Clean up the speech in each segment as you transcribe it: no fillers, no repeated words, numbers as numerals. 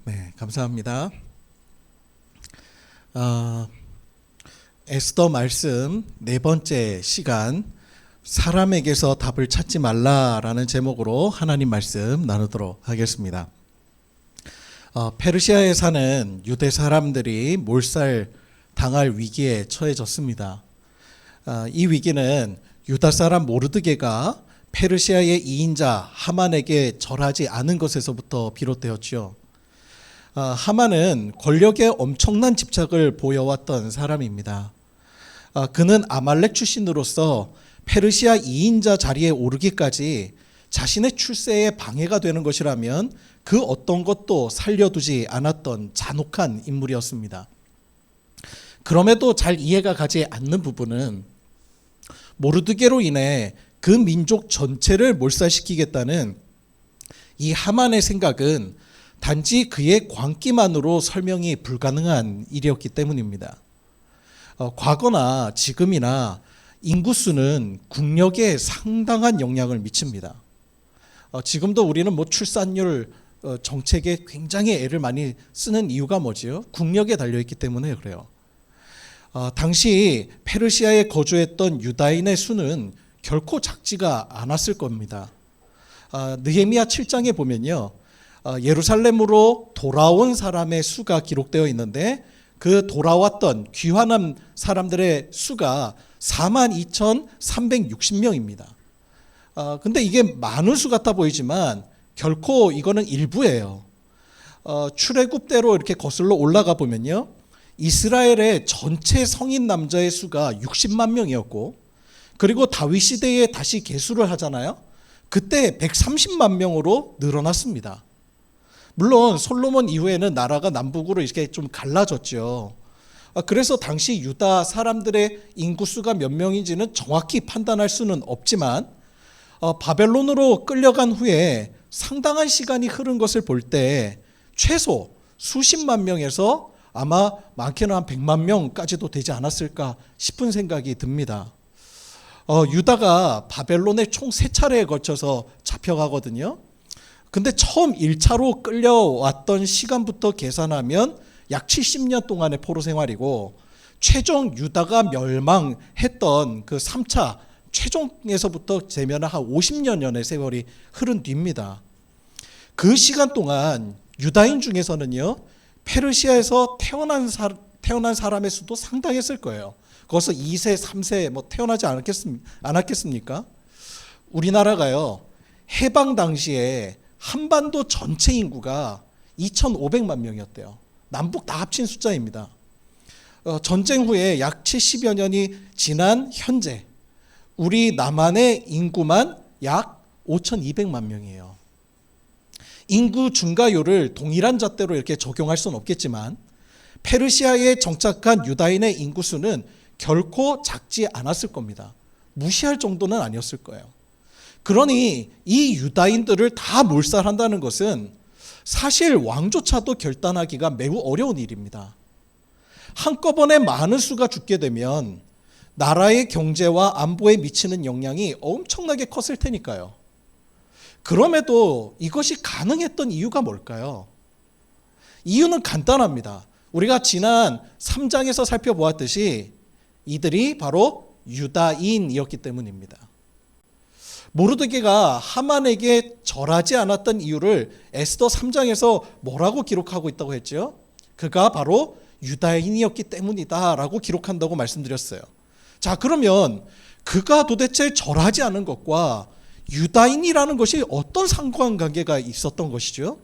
네, 감사합니다. 에스더 말씀 네 번째 시간, 사람에게서 답을 찾지 말라라는 제목으로 하나님 말씀 나누도록 하겠습니다. 페르시아에 사는 유대 사람들이 몰살 당할 위기에 처해졌습니다. 이 위기는 유다 사람 모르드게가 페르시아의 이인자 하만에게 절하지 않은 것에서부터 비롯되었죠. 하만은 권력에 엄청난 집착을 보여왔던 사람입니다. 그는 아말렉 출신으로서 페르시아 이인자 자리에 오르기까지 자신의 출세에 방해가 되는 것이라면 그 어떤 것도 살려두지 않았던 잔혹한 인물이었습니다. 그럼에도 잘 이해가 가지 않는 부분은 모르드게로 인해 그 민족 전체를 몰살시키겠다는 이 하만의 생각은 단지 그의 광기만으로 설명이 불가능한 일이었기 때문입니다. 과거나 지금이나 인구수는 국력에 상당한 영향을 미칩니다. 지금도 우리는 출산율 정책에 굉장히 애를 많이 쓰는 이유가 뭐지요? 국력에 달려있기 때문에 그래요. 당시 페르시아에 거주했던 유다인의 수는 결코 작지가 않았을 겁니다. 느헤미야 7장에 보면요, 예루살렘으로 돌아온 사람의 수가 기록되어 있는데 그 돌아왔던 귀환한 사람들의 수가 42,360명입니다. 근데 이게 많은 수 같아 보이지만 결코 이거는 일부예요. 출애굽대로 이렇게 거슬러 올라가 보면요, 이스라엘의 전체 성인 남자의 수가 60만 명이었고, 그리고 다윗 시대에 다시 계수를 하잖아요. 그때 130만 명으로 늘어났습니다. 물론 솔로몬 이후에는 나라가 남북으로 이렇게 좀 갈라졌죠. 그래서 당시 유다 사람들의 인구수가 몇 명인지는 정확히 판단할 수는 없지만, 바벨론으로 끌려간 후에 상당한 시간이 흐른 것을 볼 때 최소 수십만 명에서 아마 많게는 한 100만 명까지도 되지 않았을까 싶은 생각이 듭니다. 유다가 바벨론에 총 3차례에 걸쳐서 잡혀가거든요. 근데 처음 1차로 끌려왔던 시간부터 계산하면 약 70년 동안의 포로 생활이고, 최종 유다가 멸망했던 그 3차 최종에서부터 재면 한 50년의 세월이 흐른 뒤입니다. 그 시간 동안 유다인 중에서는요, 페르시아에서 태어난 사람의 수도 상당했을 거예요. 거기서 2세, 3세 태어나지 않았겠습니까? 우리나라가요, 해방 당시에 한반도 전체 인구가 2,500만 명이었대요. 남북 다 합친 숫자입니다. 전쟁 후에 약 70여 년이 지난 현재 우리 남한의 인구만 약 5,200만 명이에요. 인구 증가율을 동일한 잣대로 이렇게 적용할 수는 없겠지만 페르시아에 정착한 유다인의 인구수는 결코 작지 않았을 겁니다. 무시할 정도는 아니었을 거예요. 그러니 이 유다인들을 다 몰살한다는 것은 사실 왕조차도 결단하기가 매우 어려운 일입니다. 한꺼번에 많은 수가 죽게 되면 나라의 경제와 안보에 미치는 영향이 엄청나게 컸을 테니까요. 그럼에도 이것이 가능했던 이유가 뭘까요? 이유는 간단합니다. 우리가 지난 3장에서 살펴보았듯이 이들이 바로 유다인이었기 때문입니다. 모르드게가 하만에게 절하지 않았던 이유를 에스더 3장에서 뭐라고 기록하고 있다고 했죠? 그가 바로 유다인이었기 때문이다라고 기록한다고 말씀드렸어요. 자, 그러면 그가 도대체 절하지 않은 것과 유다인이라는 것이 어떤 상관관계가 있었던 것이죠?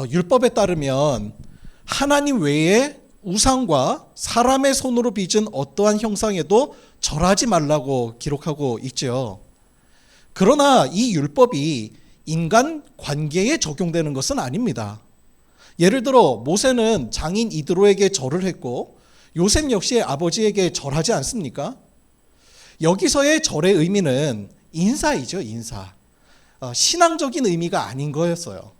율법에 따르면 하나님 외에 우상과 사람의 손으로 빚은 어떠한 형상에도 절하지 말라고 기록하고 있죠. 그러나 이 율법이 인간 관계에 적용되는 것은 아닙니다. 예를 들어 모세는 장인 이드로에게 절을 했고 요셉 역시 아버지에게 절하지 않습니까? 여기서의 절의 의미는 인사이죠, 인사. 신앙적인 의미가 아닌 거였어요.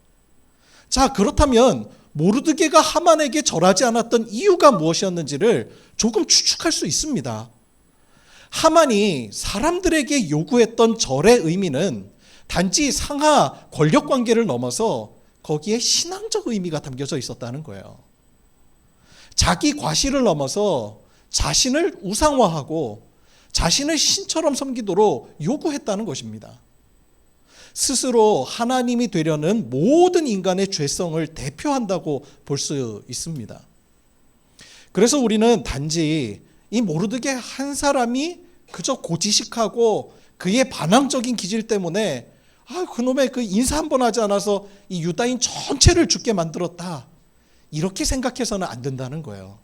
자, 그렇다면 모르드게가 하만에게 절하지 않았던 이유가 무엇이었는지를 조금 추측할 수 있습니다. 하만이 사람들에게 요구했던 절의 의미는 단지 상하 권력 관계를 넘어서 거기에 신앙적 의미가 담겨져 있었다는 거예요. 자기 과실을 넘어서 자신을 우상화하고 자신을 신처럼 섬기도록 요구했다는 것입니다. 스스로 하나님이 되려는 모든 인간의 죄성을 대표한다고 볼 수 있습니다. 그래서 우리는 단지 이 모르드게 한 사람이 그저 고지식하고 그의 반항적인 기질 때문에 그놈의 그 인사 한 번 하지 않아서 이 유다인 전체를 죽게 만들었다, 이렇게 생각해서는 안 된다는 거예요.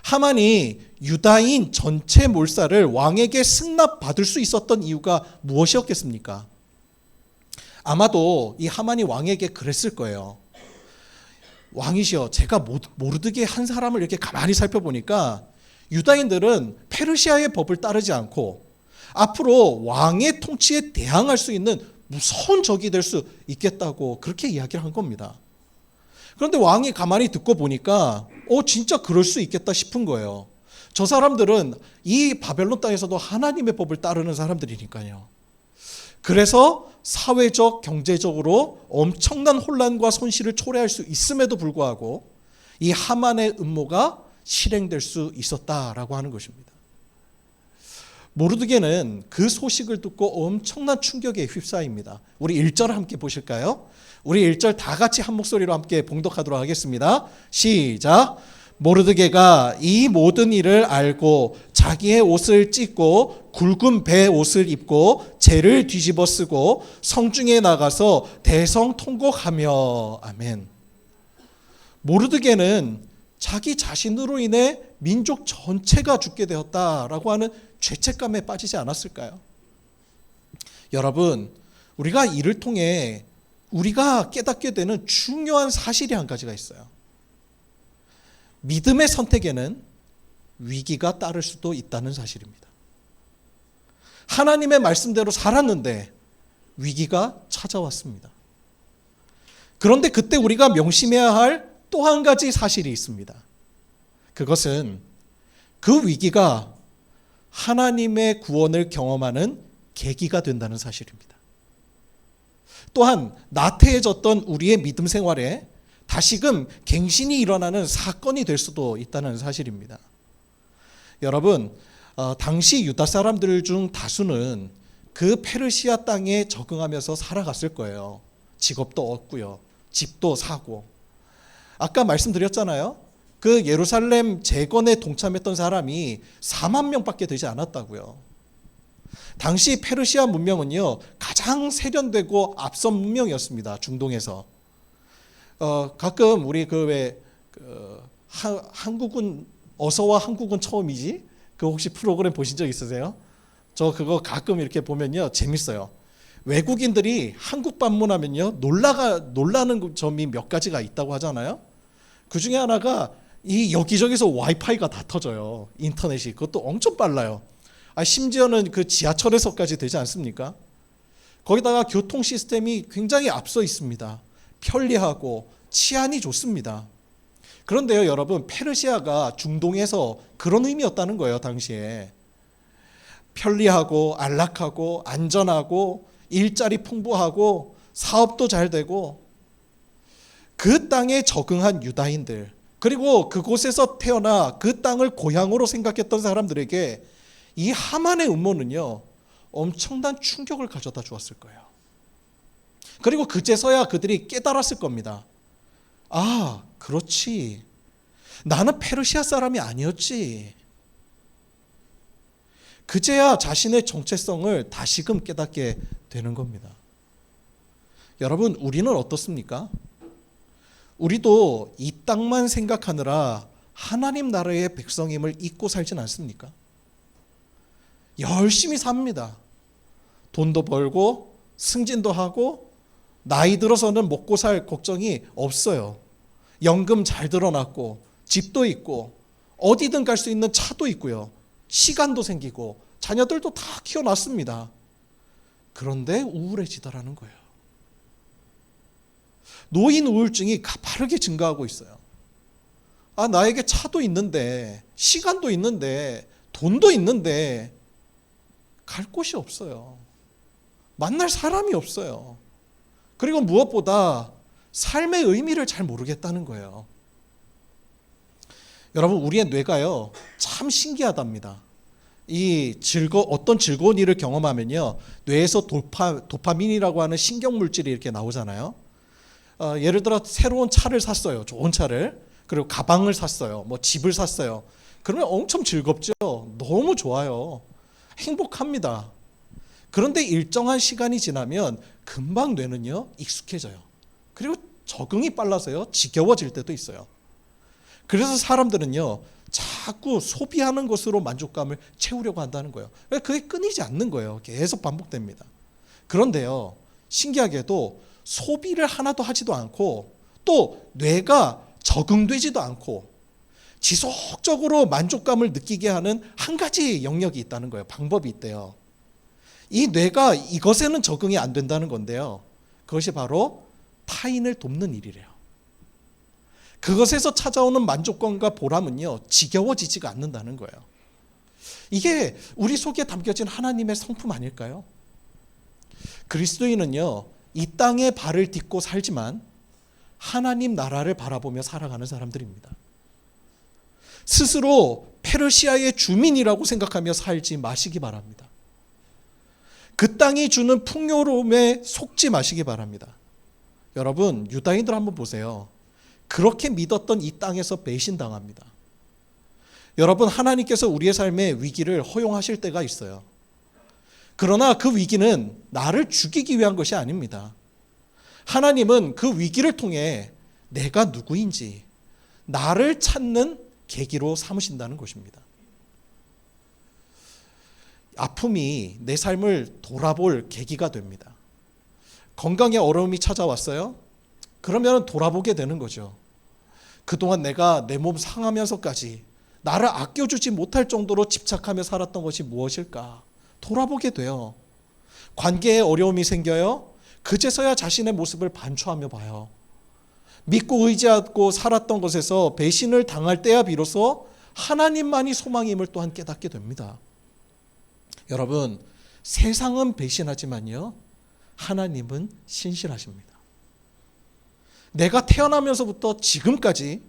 하만이 유다인 전체 몰살을 왕에게 승납받을 수 있었던 이유가 무엇이었겠습니까? 아마도 이 하만이 왕에게 그랬을 거예요. 왕이시여, 제가 모르드게 한 사람을 이렇게 가만히 살펴보니까 유다인들은 페르시아의 법을 따르지 않고 앞으로 왕의 통치에 대항할 수 있는 무서운 적이 될 수 있겠다고 그렇게 이야기를 한 겁니다. 그런데 왕이 가만히 듣고 보니까 진짜 그럴 수 있겠다 싶은 거예요. 저 사람들은 이 바벨론 땅에서도 하나님의 법을 따르는 사람들이니까요. 그래서 사회적, 경제적으로 엄청난 혼란과 손실을 초래할 수 있음에도 불구하고 이 하만의 음모가 실행될 수 있었다라고 하는 것입니다. 모르드게는 그 소식을 듣고 엄청난 충격에 휩싸입니다. 우리 1절 함께 보실까요? 우리 1절 다 같이 한 목소리로 함께 봉독하도록 하겠습니다. 시작. 모르드게가 이 모든 일을 알고 자기의 옷을 찢고 굵은 배 옷을 입고 재를 뒤집어 쓰고 성중에 나가서 대성통곡하며. 아멘. 모르드게는 자기 자신으로 인해 민족 전체가 죽게 되었다라고 하는 죄책감에 빠지지 않았을까요? 여러분, 우리가 이를 통해 우리가 깨닫게 되는 중요한 사실이 한 가지가 있어요. 믿음의 선택에는 위기가 따를 수도 있다는 사실입니다. 하나님의 말씀대로 살았는데 위기가 찾아왔습니다. 그런데 그때 우리가 명심해야 할 또 한 가지 사실이 있습니다. 그것은 그 위기가 하나님의 구원을 경험하는 계기가 된다는 사실입니다. 또한 나태해졌던 우리의 믿음 생활에 다시금 갱신이 일어나는 사건이 될 수도 있다는 사실입니다. 여러분, 당시 유다 사람들 중 다수는 그 페르시아 땅에 적응하면서 살아갔을 거예요. 직업도 얻고요, 집도 사고. 아까 말씀드렸잖아요. 그 예루살렘 재건에 동참했던 사람이 4만 명밖에 되지 않았다고요. 당시 페르시아 문명은요, 가장 세련되고 앞선 문명이었습니다. 중동에서. 가끔 우리 한국은 어서와 한국은 처음이지? 그 혹시 프로그램 보신 적 있으세요? 저 그거 가끔 이렇게 보면요, 재밌어요. 외국인들이 한국 방문하면요, 놀라는 점이 몇 가지가 있다고 하잖아요. 그 중에 하나가 이 여기저기서 와이파이가 다 터져요. 인터넷이. 그것도 엄청 빨라요. 심지어는 그 지하철에서까지 되지 않습니까? 거기다가 교통 시스템이 굉장히 앞서 있습니다. 편리하고 치안이 좋습니다. 그런데요, 여러분, 페르시아가 중동에서 그런 의미였다는 거예요, 당시에. 편리하고 안락하고 안전하고 일자리 풍부하고 사업도 잘 되고, 그 땅에 적응한 유다인들, 그리고 그곳에서 태어나 그 땅을 고향으로 생각했던 사람들에게 이 하만의 음모는요, 엄청난 충격을 가져다 주었을 거예요. 그리고 그제서야 그들이 깨달았을 겁니다. 그렇지. 나는 페르시아 사람이 아니었지. 그제야 자신의 정체성을 다시금 깨닫게 되는 겁니다. 여러분, 우리는 어떻습니까? 우리도 이 땅만 생각하느라 하나님 나라의 백성임을 잊고 살진 않습니까? 열심히 삽니다. 돈도 벌고 승진도 하고 나이 들어서는 먹고 살 걱정이 없어요. 연금 잘 들어놨고 집도 있고 어디든 갈 수 있는 차도 있고요. 시간도 생기고 자녀들도 다 키워놨습니다. 그런데 우울해지더라는 거예요. 노인 우울증이 가파르게 증가하고 있어요. 나에게 차도 있는데, 시간도 있는데, 돈도 있는데 갈 곳이 없어요. 만날 사람이 없어요. 그리고 무엇보다 삶의 의미를 잘 모르겠다는 거예요. 여러분, 우리의 뇌가요, 참 신기하답니다. 어떤 즐거운 일을 경험하면요, 뇌에서 도파민이라고 하는 신경 물질이 이렇게 나오잖아요. 예를 들어 새로운 차를 샀어요. 좋은 차를. 그리고 가방을 샀어요. 뭐 집을 샀어요. 그러면 엄청 즐겁죠. 너무 좋아요. 행복합니다. 그런데 일정한 시간이 지나면 금방 뇌는요, 익숙해져요. 그리고 적응이 빨라서요, 지겨워질 때도 있어요. 그래서 사람들은요, 자꾸 소비하는 것으로 만족감을 채우려고 한다는 거예요. 그게 끊이지 않는 거예요. 계속 반복됩니다. 그런데요, 신기하게도 소비를 하나도 하지도 않고 또 뇌가 적응되지도 않고 지속적으로 만족감을 느끼게 하는 한 가지 영역이 있다는 거예요. 방법이 있대요. 이 뇌가 이것에는 적응이 안 된다는 건데요. 그것이 바로 타인을 돕는 일이래요. 그것에서 찾아오는 만족감과 보람은요, 지겨워지지가 않는다는 거예요. 이게 우리 속에 담겨진 하나님의 성품 아닐까요? 그리스도인은요, 이 땅에 발을 딛고 살지만 하나님 나라를 바라보며 살아가는 사람들입니다. 스스로 페르시아의 주민이라고 생각하며 살지 마시기 바랍니다. 그 땅이 주는 풍요로움에 속지 마시기 바랍니다. 여러분, 유다인들 한번 보세요. 그렇게 믿었던 이 땅에서 배신당합니다. 여러분, 하나님께서 우리의 삶에 위기를 허용하실 때가 있어요. 그러나 그 위기는 나를 죽이기 위한 것이 아닙니다. 하나님은 그 위기를 통해 내가 누구인지 나를 찾는 계기로 삼으신다는 것입니다. 아픔이 내 삶을 돌아볼 계기가 됩니다. 건강에 어려움이 찾아왔어요? 그러면 돌아보게 되는 거죠. 그동안 내가 내 몸 상하면서까지 나를 아껴주지 못할 정도로 집착하며 살았던 것이 무엇일까? 돌아보게 돼요. 관계에 어려움이 생겨요? 그제서야 자신의 모습을 반추하며 봐요. 믿고 의지하고 살았던 것에서 배신을 당할 때야 비로소 하나님만이 소망임을 또한 깨닫게 됩니다. 여러분, 세상은 배신하지만요, 하나님은 신실하십니다. 내가 태어나면서부터 지금까지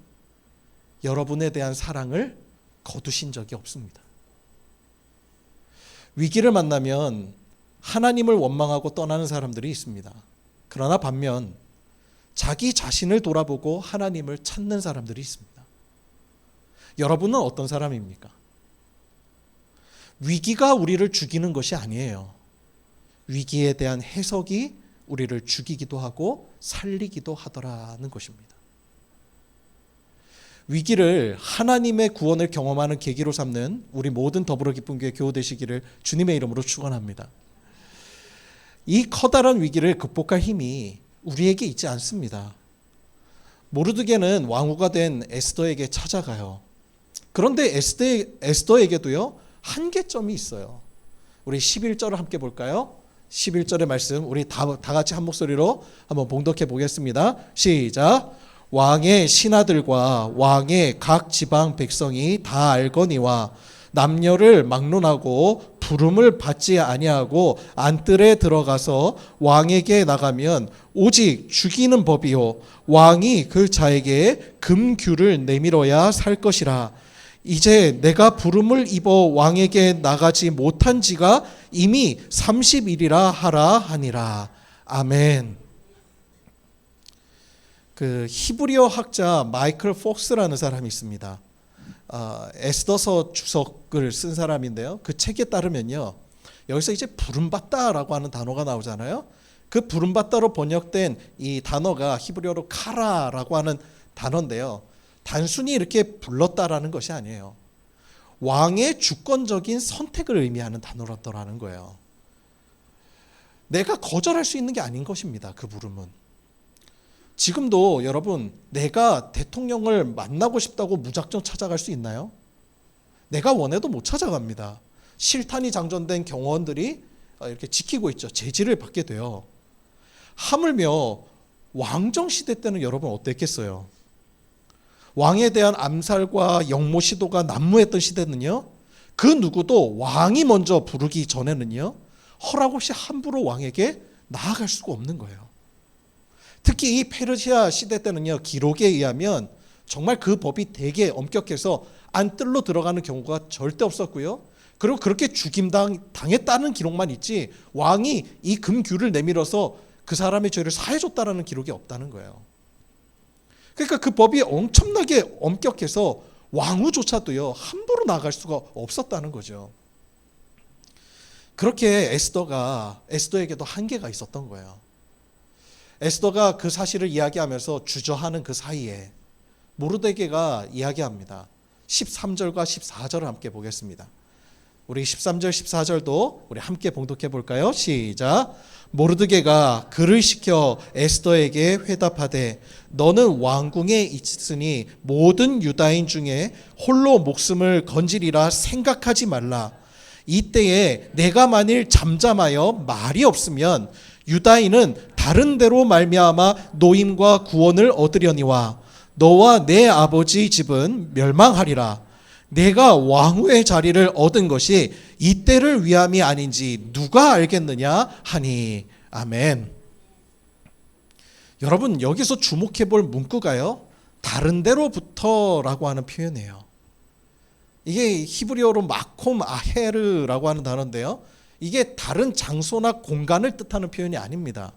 여러분에 대한 사랑을 거두신 적이 없습니다. 위기를 만나면 하나님을 원망하고 떠나는 사람들이 있습니다. 그러나 반면 자기 자신을 돌아보고 하나님을 찾는 사람들이 있습니다. 여러분은 어떤 사람입니까? 위기가 우리를 죽이는 것이 아니에요. 위기에 대한 해석이 우리를 죽이기도 하고 살리기도 하더라는 것입니다. 위기를 하나님의 구원을 경험하는 계기로 삼는 우리 모든 더불어 기쁜 교회 교우 되시기를 주님의 이름으로 축원합니다. 이 커다란 위기를 극복할 힘이 우리에게 있지 않습니다. 모르드게는 왕후가 된 에스더에게 찾아가요. 그런데 에스더에게도요, 한계점이 있어요. 우리 11절을 함께 볼까요? 11절의 말씀 우리 다 같이 한 목소리로 한번 봉독해 보겠습니다. 시작. 왕의 신하들과 왕의 각 지방 백성이 다 알거니와 남녀를 막론하고 부름을 받지 아니하고 안뜰에 들어가서 왕에게 나가면 오직 죽이는 법이요 왕이 그 자에게 금규를 내밀어야 살 것이라. 이제 내가 부름을 입어 왕에게 나가지 못한 지가 이미 30일이라 하라 하니라. 아멘. 그 히브리어 학자 마이클 폭스라는 사람이 있습니다. 에스더서 주석을 쓴 사람인데요. 그 책에 따르면요, 여기서 이제 부름받다라고 하는 단어가 나오잖아요. 그 부름받다로 번역된 이 단어가 히브리어로 카라라고 하는 단어인데요. 단순히 이렇게 불렀다라는 것이 아니에요. 왕의 주권적인 선택을 의미하는 단어라는 거예요. 내가 거절할 수 있는 게 아닌 것입니다. 그 부름은. 지금도 여러분, 내가 대통령을 만나고 싶다고 무작정 찾아갈 수 있나요? 내가 원해도 못 찾아갑니다. 실탄이 장전된 경호원들이 이렇게 지키고 있죠. 제지를 받게 돼요. 하물며 왕정시대 때는 여러분 어땠겠어요? 왕에 대한 암살과 역모 시도가 난무했던 시대는요, 그 누구도 왕이 먼저 부르기 전에는요, 허락 없이 함부로 왕에게 나아갈 수가 없는 거예요. 특히 이 페르시아 시대 때는요, 기록에 의하면 정말 그 법이 되게 엄격해서 안뜰로 들어가는 경우가 절대 없었고요. 그리고 그렇게 당했다는 기록만 있지 왕이 이 금규를 내밀어서 그 사람의 죄를 사해줬다라는 기록이 없다는 거예요. 그러니까 그 법이 엄청나게 엄격해서 왕후조차도요 함부로 나갈 수가 없었다는 거죠. 그렇게 에스더에게도 한계가 있었던 거예요. 에스더가 그 사실을 이야기하면서 주저하는 그 사이에 모르드게가 이야기합니다. 13절과 14절을 함께 보겠습니다. 우리 13절 14절도 우리 함께 봉독해 볼까요? 시작. 모르드게가 그를 시켜 에스더에게 회답하되 너는 왕궁에 있으니 모든 유다인 중에 홀로 목숨을 건지리라 생각하지 말라. 이때에 내가 만일 잠잠하여 말이 없으면 유다인은 다른 데로 말미암아 노임과 구원을 얻으려니와 너와 내 아버지 집은 멸망하리라. 내가 왕후의 자리를 얻은 것이 이때를 위함이 아닌지 누가 알겠느냐 하니. 아멘. 여러분, 여기서 주목해 볼 문구가요, 다른 데로부터라고 하는 표현이에요. 이게 히브리어로 마콤 아헤르라고 하는 단어인데요, 이게 다른 장소나 공간을 뜻하는 표현이 아닙니다.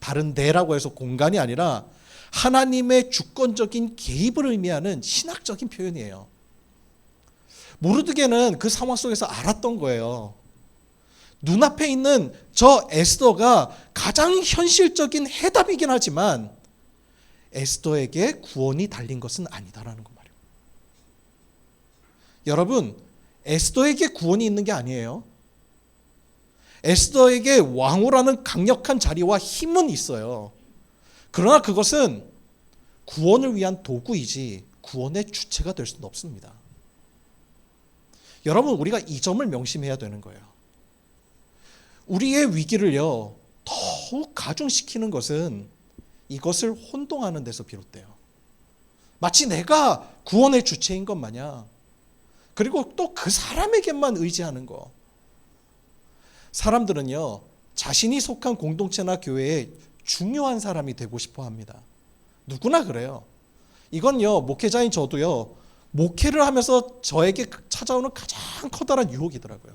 다른 데라고 해서 공간이 아니라 하나님의 주권적인 개입을 의미하는 신학적인 표현이에요. 모르드게는 그 상황 속에서 알았던 거예요. 눈앞에 있는 저 에스더가 가장 현실적인 해답이긴 하지만 에스더에게 구원이 달린 것은 아니다라는 거 말이에요. 여러분, 에스더에게 구원이 있는 게 아니에요. 에스더에게 왕후라는 강력한 자리와 힘은 있어요. 그러나 그것은 구원을 위한 도구이지 구원의 주체가 될 수는 없습니다. 여러분, 우리가 이 점을 명심해야 되는 거예요. 우리의 위기를요 더욱 가중시키는 것은 이것을 혼동하는 데서 비롯돼요. 마치 내가 구원의 주체인 것 마냥, 그리고 또 그 사람에게만 의지하는 거. 사람들은요 자신이 속한 공동체나 교회에 중요한 사람이 되고 싶어 합니다. 누구나 그래요. 이건요 목회자인 저도요 목회를 하면서 저에게 찾아오는 가장 커다란 유혹이더라고요.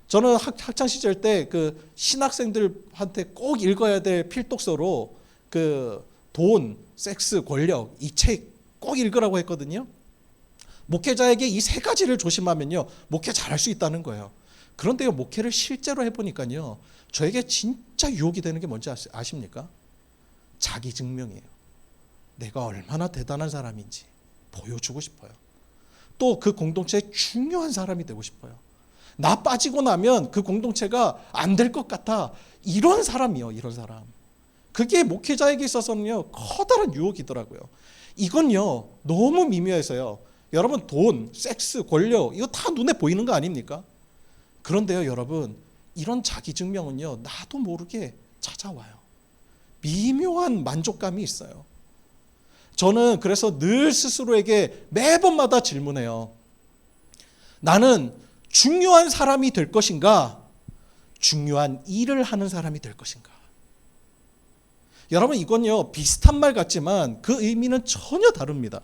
저는 학창 시절 때 그 신학생들한테 꼭 읽어야 될 필독서로 그 돈, 섹스, 권력 이 책 꼭 읽으라고 했거든요. 목회자에게 이 세 가지를 조심하면요 목회 잘할 수 있다는 거예요. 그런데요 목회를 실제로 해보니까요 저에게 진짜 유혹이 되는 게 뭔지 아십니까? 자기 증명이에요. 내가 얼마나 대단한 사람인지 보여주고 싶어요. 또 그 공동체의 중요한 사람이 되고 싶어요. 나 빠지고 나면 그 공동체가 안 될 것 같아. 이런 사람이요, 이런 사람. 그게 목회자에게 있어서는요 커다란 유혹이더라고요. 이건요 너무 미묘해서요. 여러분, 돈, 섹스, 권력 이거 다 눈에 보이는 거 아닙니까? 그런데요 여러분, 이런 자기 증명은요 나도 모르게 찾아와요. 미묘한 만족감이 있어요. 저는 그래서 늘 스스로에게 매번마다 질문해요. 나는 중요한 사람이 될 것인가? 중요한 일을 하는 사람이 될 것인가? 여러분, 이건요 비슷한 말 같지만 그 의미는 전혀 다릅니다.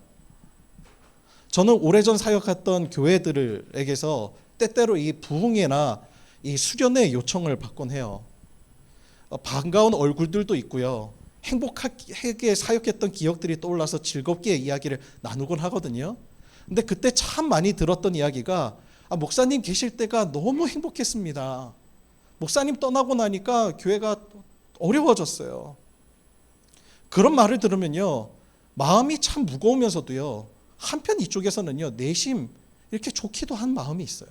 저는 오래전 사역했던 교회들에게서 때때로 이 부흥회나 이 수련회 요청을 받곤 해요. 반가운 얼굴들도 있고요. 행복하게 사역했던 기억들이 떠올라서 즐겁게 이야기를 나누곤 하거든요. 근데 그때 참 많이 들었던 이야기가 목사님 계실 때가 너무 행복했습니다. 목사님 떠나고 나니까 교회가 어려워졌어요. 그런 말을 들으면요 마음이 참 무거우면서도요 한편 이쪽에서는요 내심 이렇게 좋기도 한 마음이 있어요.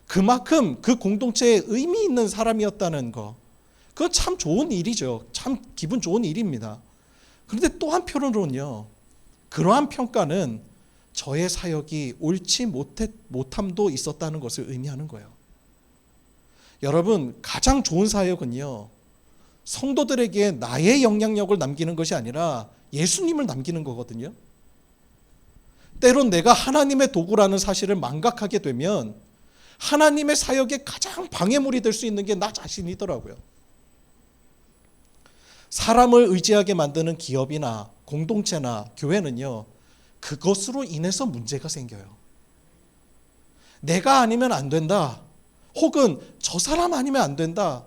그만큼 그 공동체에 의미 있는 사람이었다는 거, 그거 참 좋은 일이죠. 참 기분 좋은 일입니다. 그런데 또 한편으로는요 그러한 평가는 저의 사역이 옳지 못함도 있었다는 것을 의미하는 거예요. 여러분, 가장 좋은 사역은요 성도들에게 나의 영향력을 남기는 것이 아니라 예수님을 남기는 거거든요. 때론 내가 하나님의 도구라는 사실을 망각하게 되면 하나님의 사역에 가장 방해물이 될 수 있는 게 나 자신이더라고요. 사람을 의지하게 만드는 기업이나 공동체나 교회는요, 그것으로 인해서 문제가 생겨요. 내가 아니면 안 된다. 혹은 저 사람 아니면 안 된다.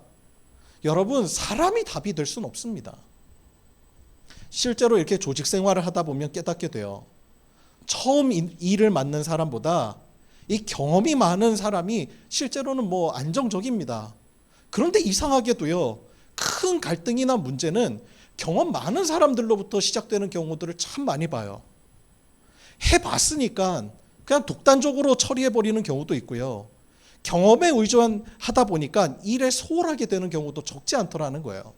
여러분, 사람이 답이 될 수는 없습니다. 실제로 이렇게 조직 생활을 하다 보면 깨닫게 돼요. 처음 일을 맡는 사람보다 이 경험이 많은 사람이 실제로는 뭐 안정적입니다. 그런데 이상하게도요, 큰 갈등이나 문제는 경험 많은 사람들로부터 시작되는 경우들을 참 많이 봐요. 해봤으니까 그냥 독단적으로 처리해버리는 경우도 있고요. 경험에 의존하다 보니까 일에 소홀하게 되는 경우도 적지 않더라는 거예요.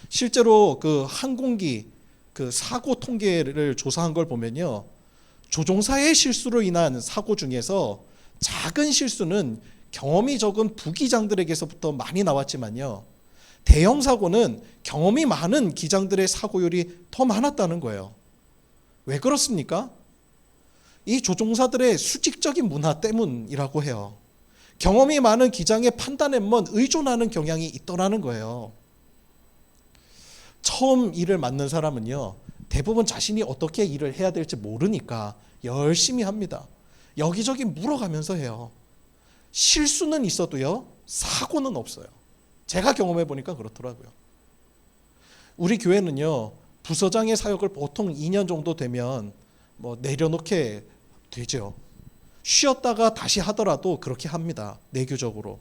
실제로 그 항공기 그 사고 통계를 조사한 걸 보면요, 조종사의 실수로 인한 사고 중에서 작은 실수는 경험이 적은 부기장들에게서부터 많이 나왔지만요, 대형 사고는 경험이 많은 기장들의 사고율이 더 많았다는 거예요. 왜 그렇습니까? 이 조종사들의 수직적인 문화 때문이라고 해요. 경험이 많은 기장의 판단에만 의존하는 경향이 있더라는 거예요. 처음 일을 맡는 사람은요, 대부분 자신이 어떻게 일을 해야 될지 모르니까 열심히 합니다. 여기저기 물어가면서 해요. 실수는 있어도요, 사고는 없어요. 제가 경험해 보니까 그렇더라고요. 우리 교회는요, 부서장의 사역을 보통 2년 정도 되면 뭐 내려놓게 되죠. 쉬었다가 다시 하더라도 그렇게 합니다. 내규적으로.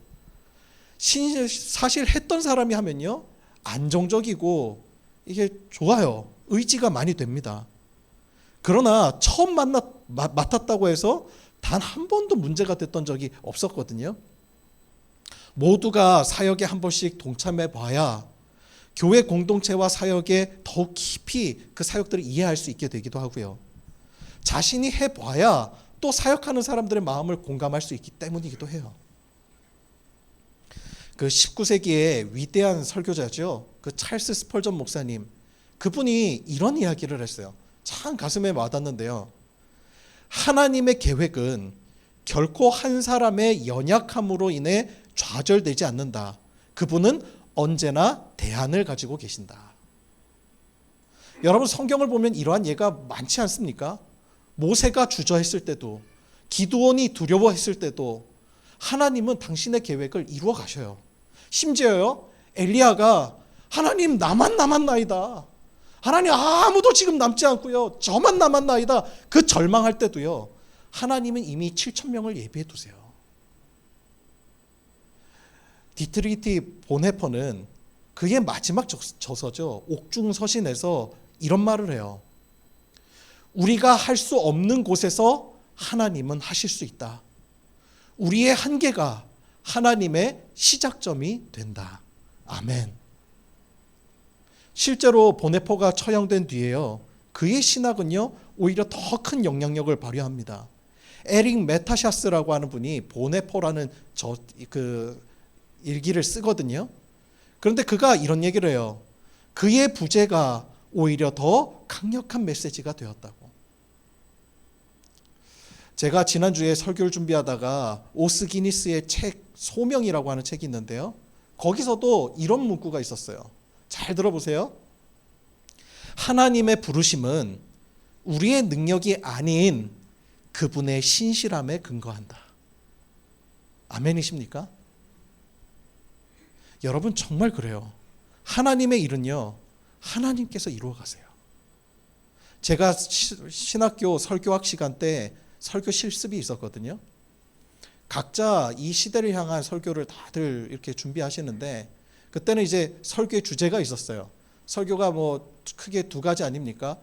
사실 했던 사람이 하면요, 안정적이고 이게 좋아요. 의지가 많이 됩니다. 그러나 처음 맡았다고 해서 단 한 번도 문제가 됐던 적이 없었거든요. 모두가 사역에 한 번씩 동참해 봐야 교회 공동체와 사역에 더욱 깊이 그 사역들을 이해할 수 있게 되기도 하고요. 자신이 해봐야 또 사역하는 사람들의 마음을 공감할 수 있기 때문이기도 해요. 그 19세기의 위대한 설교자죠. 그 찰스 스펄전 목사님. 그분이 이런 이야기를 했어요. 참 가슴에 와닿는데요. 하나님의 계획은 결코 한 사람의 연약함으로 인해 좌절되지 않는다. 그분은 언제나 대안을 가지고 계신다. 여러분, 성경을 보면 이러한 예가 많지 않습니까? 모세가 주저했을 때도, 기드온이 두려워했을 때도 하나님은 당신의 계획을 이루어 가셔요. 심지어요, 엘리야가 하나님 나만 남았나이다. 하나님 아무도 지금 남지 않고요, 저만 남았나이다. 그 절망할 때도요, 하나님은 이미 7,000명을 예비해 두세요. 디트리히 본헤퍼는 그의 마지막 저서죠, 옥중서신에서 이런 말을 해요. 우리가 할 수 없는 곳에서 하나님은 하실 수 있다. 우리의 한계가 하나님의 시작점이 된다. 아멘. 실제로 보네포가 처형된 뒤에요, 그의 신학은요, 오히려 더 큰 영향력을 발휘합니다. 에릭 메타샤스라고 하는 분이 보네포라는 일기를 쓰거든요. 그런데 그가 이런 얘기를 해요. 그의 부재가 오히려 더 강력한 메시지가 되었다고. 제가 지난주에 설교를 준비하다가 오스 기니스의 책 소명이라고 하는 책이 있는데요, 거기서도 이런 문구가 있었어요. 잘 들어보세요. 하나님의 부르심은 우리의 능력이 아닌 그분의 신실함에 근거한다. 아멘이십니까? 여러분, 정말 그래요. 하나님의 일은요, 하나님께서 이루어 가세요. 제가 신학교 설교학 시간 때 설교 실습이 있었거든요. 각자 이 시대를 향한 설교를 다들 이렇게 준비하시는데, 그때는 이제 설교의 주제가 있었어요. 설교가 뭐 크게 두 가지 아닙니까?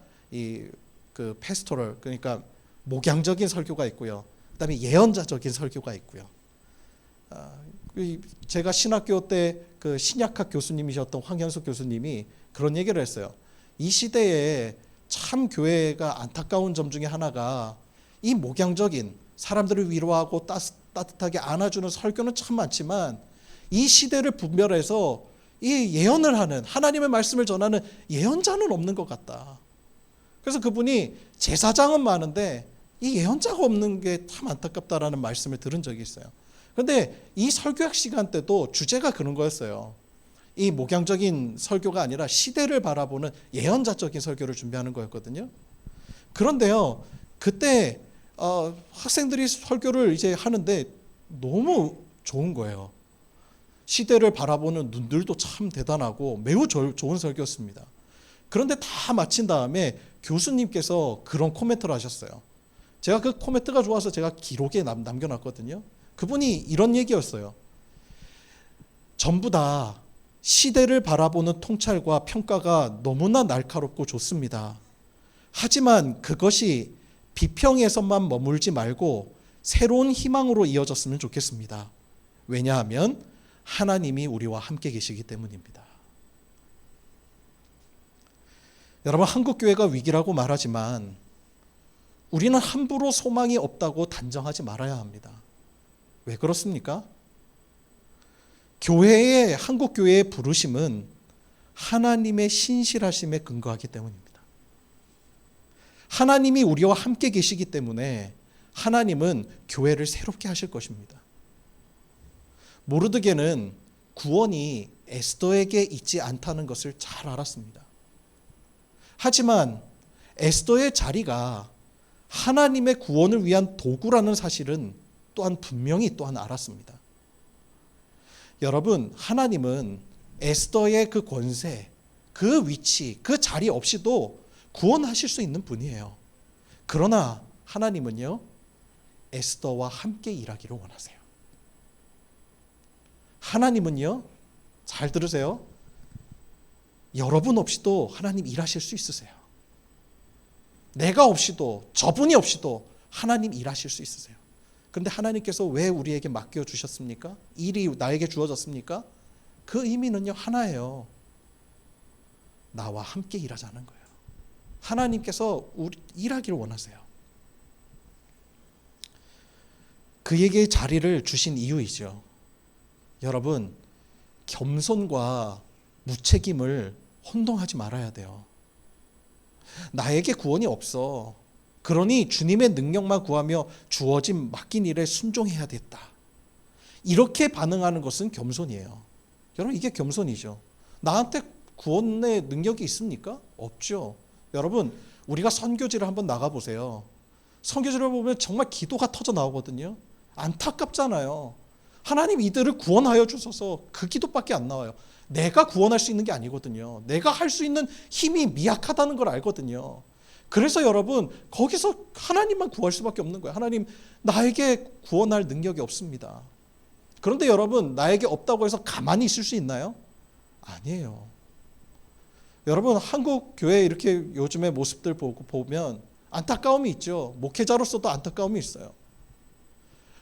그 패스토럴, 그러니까 목양적인 설교가 있고요. 그다음에 예언자적인 설교가 있고요. 제가 신학교 때 그 신약학 교수님이셨던 황현숙 교수님이 그런 얘기를 했어요. 이 시대에 참 교회가 안타까운 점 중에 하나가 이 목양적인 사람들을 위로하고 따뜻하게 안아주는 설교는 참 많지만 이 시대를 분별해서 이 예언을 하는, 하나님의 말씀을 전하는 예언자는 없는 것 같다. 그래서 그분이 제사장은 많은데 이 예언자가 없는 게 참 안타깝다라는 말씀을 들은 적이 있어요. 그런데 이 설교학 시간 때도 주제가 그런 거였어요. 이 목양적인 설교가 아니라 시대를 바라보는 예언자적인 설교를 준비하는 거였거든요. 그런데요, 그때 학생들이 설교를 이제 하는데 너무 좋은 거예요. 시대를 바라보는 눈들도 참 대단하고 매우 좋은 설교였습니다. 그런데 다 마친 다음에 교수님께서 그런 코멘트를 하셨어요. 제가 그 코멘트가 좋아서 제가 기록에 남겨놨거든요. 그분이 이런 얘기였어요. 전부 다 시대를 바라보는 통찰과 평가가 너무나 날카롭고 좋습니다. 하지만 그것이 비평에서만 머물지 말고 새로운 희망으로 이어졌으면 좋겠습니다. 왜냐하면 하나님이 우리와 함께 계시기 때문입니다. 여러분, 한국교회가 위기라고 말하지만 우리는 함부로 소망이 없다고 단정하지 말아야 합니다. 왜 그렇습니까? 한국교회의 부르심은 하나님의 신실하심에 근거하기 때문입니다. 하나님이 우리와 함께 계시기 때문에 하나님은 교회를 새롭게 하실 것입니다. 모르드게는 구원이 에스더에게 있지 않다는 것을 잘 알았습니다. 하지만 에스더의 자리가 하나님의 구원을 위한 도구라는 사실은 또한 분명히 또한 알았습니다. 여러분, 하나님은 에스더의 그 권세, 그 위치, 그 자리 없이도 구원하실 수 있는 분이에요. 그러나 하나님은요, 에스더와 함께 일하기를 원하세요. 하나님은요, 잘 들으세요. 여러분 없이도 하나님 일하실 수 있으세요. 내가 없이도, 저분이 없이도 하나님 일하실 수 있으세요. 그런데 하나님께서 왜 우리에게 맡겨주셨습니까? 일이 나에게 주어졌습니까? 그 의미는요, 하나예요. 나와 함께 일하자는 거예요. 하나님께서 일하기를 원하세요. 그에게 자리를 주신 이유이죠. 여러분, 겸손과 무책임을 혼동하지 말아야 돼요. 나에게 구원이 없어. 그러니 주님의 능력만 구하며 주어진 맡긴 일에 순종해야 됐다. 이렇게 반응하는 것은 겸손이에요. 여러분, 이게 겸손이죠. 나한테 구원의 능력이 있습니까? 없죠. 여러분, 우리가 선교지를 한번 나가보세요. 선교지를 보면 정말 기도가 터져 나오거든요. 안타깝잖아요. 하나님, 이들을 구원하여 주셔서, 그 기도밖에 안 나와요. 내가 구원할 수 있는 게 아니거든요. 내가 할 수 있는 힘이 미약하다는 걸 알거든요. 그래서 여러분, 거기서 하나님만 구할 수밖에 없는 거예요. 하나님, 나에게 구원할 능력이 없습니다. 그런데 여러분, 나에게 없다고 해서 가만히 있을 수 있나요? 아니에요. 여러분, 한국 교회 이렇게 요즘의 모습들 보면 안타까움이 있죠. 목회자로서도 안타까움이 있어요.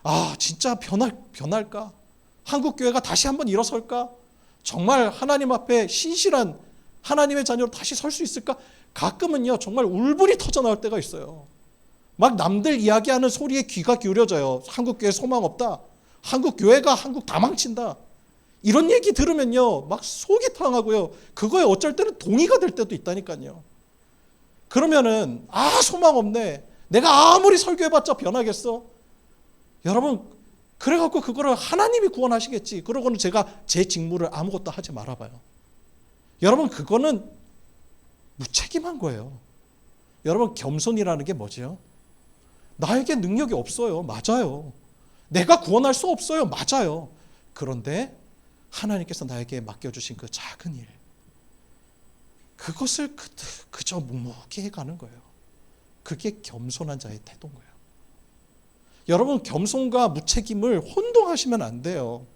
아, 진짜 변할까? 한국 교회가 다시 한번 일어설까? 정말 하나님 앞에 신실한 하나님의 자녀로 다시 설 수 있을까? 가끔은요, 정말 울분이 터져 나올 때가 있어요. 막 남들 이야기하는 소리에 귀가 기울여져요. 한국 교회 소망 없다. 한국 교회가 한국 다 망친다. 이런 얘기 들으면요, 막 속이 상하고요. 그거에 어쩔 때는 동의가 될 때도 있다니까요. 그러면은, 소망 없네. 내가 아무리 설교해봤자 변하겠어? 여러분, 그래갖고 그거를 하나님이 구원하시겠지. 그러고는 제가 제 직무를 아무것도 하지 말아봐요. 여러분, 그거는 무책임한 거예요. 여러분, 겸손이라는 게 뭐죠? 나에게 능력이 없어요. 맞아요. 내가 구원할 수 없어요. 맞아요. 그런데 하나님께서 나에게 맡겨주신 그 작은 일, 그것을 그저 묵묵히 해가는 거예요. 그게 겸손한 자의 태도인 거예요. 여러분, 겸손과 무책임을 혼동하시면 안 돼요.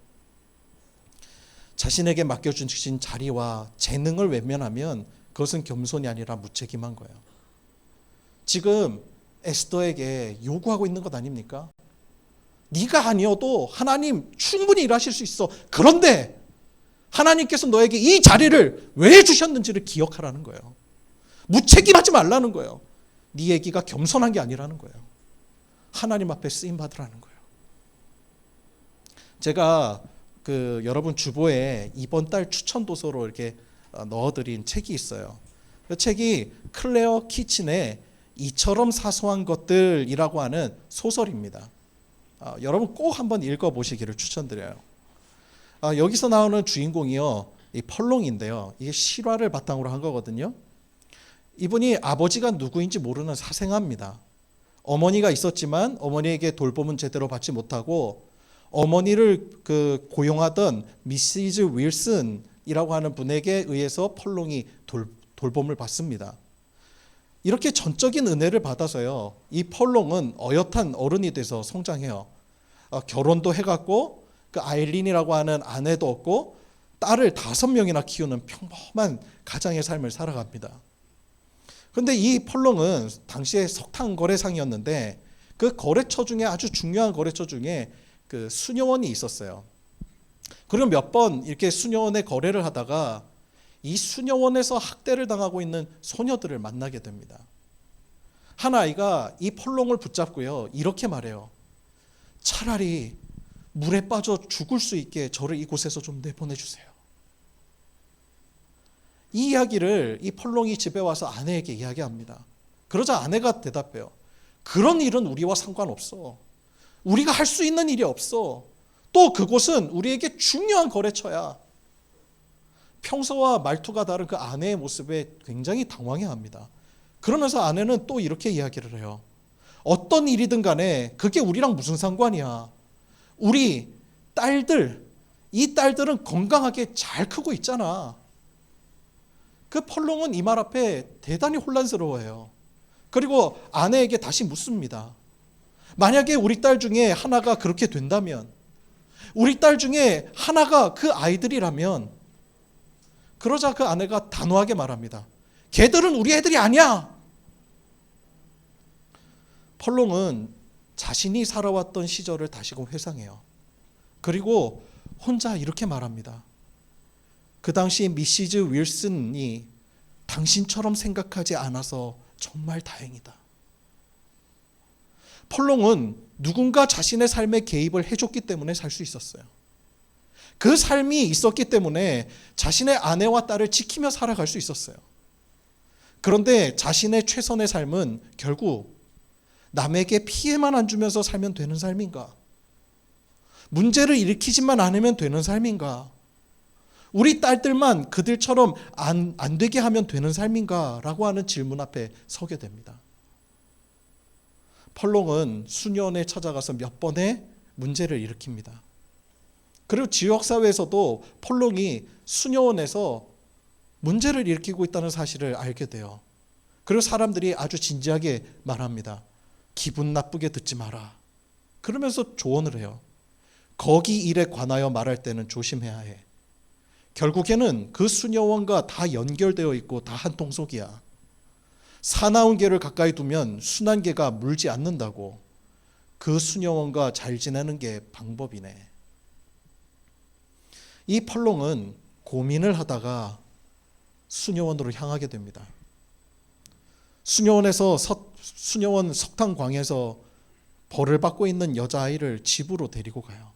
자신에게 맡겨주신 자리와 재능을 외면하면 그것은 겸손이 아니라 무책임한 거예요. 지금 에스더에게 요구하고 있는 것 아닙니까? 네가 아니어도 하나님 충분히 일하실 수 있어. 그런데 하나님께서 너에게 이 자리를 왜 주셨는지를 기억하라는 거예요. 무책임하지 말라는 거예요. 네 얘기가 겸손한 게 아니라는 거예요. 하나님 앞에 쓰임 받으라는 거예요. 제가 여러분 주보에 이번 달 추천 도서로 이렇게 넣어드린 책이 있어요. 그 책이 클레어 키친의 이처럼 사소한 것들이라고 하는 소설입니다. 여러분 꼭 한번 읽어보시기를 추천드려요. 여기서 나오는 주인공이요, 이 펄롱인데요. 이게 실화를 바탕으로 한 거거든요. 이분이 아버지가 누구인지 모르는 사생아입니다. 어머니가 있었지만 어머니에게 돌봄은 제대로 받지 못하고 어머니를 고용하던 미시즈 윌슨이라고 하는 분에게 의해서 펄롱이 돌봄을 받습니다. 이렇게 전적인 은혜를 받아서요. 이 펄롱은 어엿한 어른이 돼서 성장해요. 결혼도 해갖고 그 아일린이라고 하는 아내도 얻고 딸을 5명이나 키우는 평범한 가장의 삶을 살아갑니다. 그런데 이 펄롱은 당시에 석탄 거래상이었는데 그 거래처 중에 아주 중요한 거래처 중에 그 수녀원이 있었어요. 그리고 몇 번 이렇게 수녀원에 거래를 하다가 이 수녀원에서 학대를 당하고 있는 소녀들을 만나게 됩니다. 한 아이가 이 펄롱을 붙잡고요. 이렇게 말해요. 차라리 물에 빠져 죽을 수 있게 저를 이곳에서 좀 내보내주세요. 이 이야기를 이 펄롱이 집에 와서 아내에게 이야기합니다. 그러자 아내가 대답해요. 그런 일은 우리와 상관없어. 우리가 할 수 있는 일이 없어. 또 그곳은 우리에게 중요한 거래처야. 평소와 말투가 다른 그 아내의 모습에 굉장히 당황해합니다. 그러면서 아내는 또 이렇게 이야기를 해요. 어떤 일이든 간에 그게 우리랑 무슨 상관이야. 우리 딸들, 이 딸들은 건강하게 잘 크고 있잖아. 그 펄롱은 이 말 앞에 대단히 혼란스러워해요. 그리고 아내에게 다시 묻습니다. 만약에 우리 딸 중에 하나가 그렇게 된다면, 우리 딸 중에 하나가 그 아이들이라면, 그러자 그 아내가 단호하게 말합니다. 걔들은 우리 애들이 아니야. 펄롱은 자신이 살아왔던 시절을 다시금 회상해요. 그리고 혼자 이렇게 말합니다. 그 당시 미시즈 윌슨이 당신처럼 생각하지 않아서 정말 다행이다. 펄롱은 누군가 자신의 삶에 개입을 해줬기 때문에 살 수 있었어요. 그 삶이 있었기 때문에 자신의 아내와 딸을 지키며 살아갈 수 있었어요. 그런데 자신의 최선의 삶은 결국 남에게 피해만 안 주면서 살면 되는 삶인가? 문제를 일으키지만 않으면 되는 삶인가? 우리 딸들만 그들처럼 안 되게 하면 되는 삶인가? 라고 하는 질문 앞에 서게 됩니다. 펄롱은 수녀원에 찾아가서 몇 번의 문제를 일으킵니다. 그리고 지역사회에서도 펄롱이 수녀원에서 문제를 일으키고 있다는 사실을 알게 돼요. 그리고 사람들이 아주 진지하게 말합니다. 기분 나쁘게 듣지 마라. 그러면서 조언을 해요. 거기 일에 관하여 말할 때는 조심해야 해. 결국에는 그 수녀원과 다 연결되어 있고 다 한 통속이야. 사나운 개를 가까이 두면 순한 개가 물지 않는다고. 그 수녀원과 잘 지내는 게 방법이네. 이 펄롱은 고민을 하다가 수녀원으로 향하게 됩니다. 수녀원 석탄광에서 벌을 받고 있는 여자아이를 집으로 데리고 가요.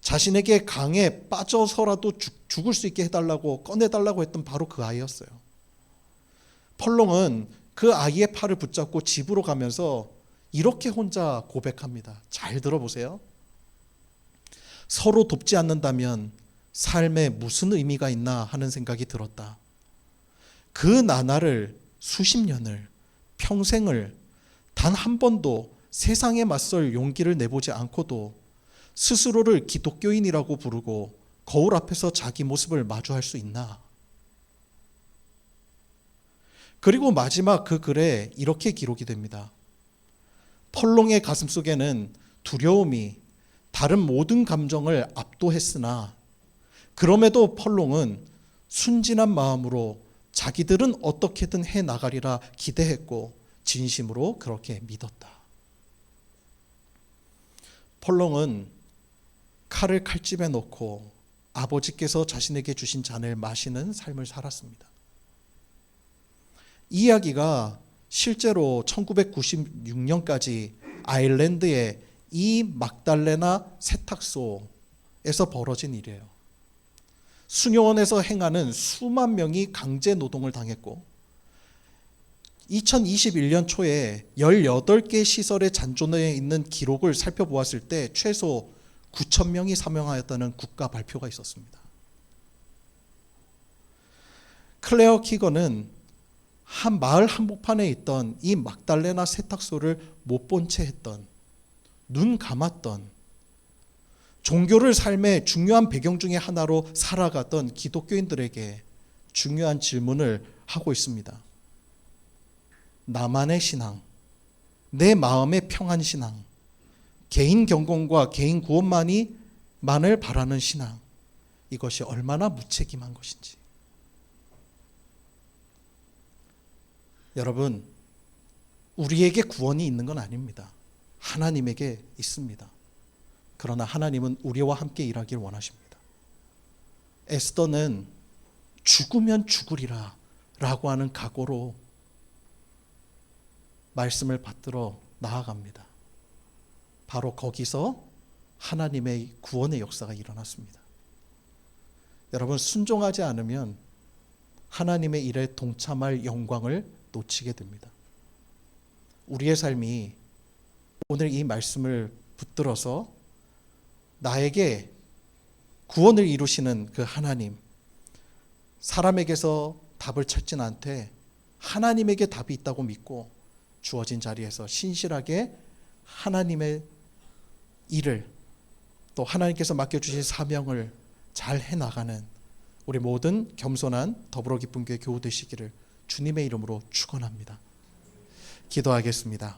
자신에게 강에 빠져서라도 죽을 수 있게 해달라고 꺼내달라고 했던 바로 그 아이였어요. 펄롱은 그 아이의 팔을 붙잡고 집으로 가면서 이렇게 혼자 고백합니다. 잘 들어보세요. 서로 돕지 않는다면 삶에 무슨 의미가 있나 하는 생각이 들었다. 그 나날을, 수십 년을, 평생을 단 한 번도 세상에 맞설 용기를 내보지 않고도 스스로를 기독교인이라고 부르고 거울 앞에서 자기 모습을 마주할 수 있나? 그리고 마지막 그 글에 이렇게 기록이 됩니다. 펄롱의 가슴속에는 두려움이 다른 모든 감정을 압도했으나 그럼에도 펄롱은 순진한 마음으로 자기들은 어떻게든 해나가리라 기대했고 진심으로 그렇게 믿었다. 펄롱은 칼을 칼집에 넣고 아버지께서 자신에게 주신 잔을 마시는 삶을 살았습니다. 이 이야기가 실제로 1996년까지 아일랜드의 이 막달레나 세탁소에서 벌어진 일이에요. 수녀원에서 행하는 수만 명이 강제 노동을 당했고 2021년 초에 18개 시설의 잔존에 있는 기록을 살펴보았을 때 최소 9,000명이 사망하였다는 국가 발표가 있었습니다. 클레어 키거는 한 마을 한복판에 있던 이 막달레나 세탁소를 못 본 채 했던, 눈 감았던, 종교를 삶의 중요한 배경 중에 하나로 살아가던 기독교인들에게 중요한 질문을 하고 있습니다. 나만의 신앙, 내 마음의 평안 신앙, 개인 경건과 개인 구원만을 바라는 신앙, 이것이 얼마나 무책임한 것인지. 여러분, 우리에게 구원이 있는 건 아닙니다. 하나님에게 있습니다. 그러나 하나님은 우리와 함께 일하길 원하십니다. 에스더는 죽으면 죽으리라 라고 하는 각오로 말씀을 받들어 나아갑니다. 바로 거기서 하나님의 구원의 역사가 일어났습니다. 여러분, 순종하지 않으면 하나님의 일에 동참할 영광을 놓치게 됩니다. 우리의 삶이 오늘 이 말씀을 붙들어서 나에게 구원을 이루시는 그 하나님, 사람에게서 답을 찾진 않되 하나님에게 답이 있다고 믿고 주어진 자리에서 신실하게 하나님의 일을, 또 하나님께서 맡겨주신 사명을 잘 해나가는 우리 모든 겸손한 더불어 기쁜 교회 교우 되시기를 주님의 이름으로 축원합니다. 기도하겠습니다.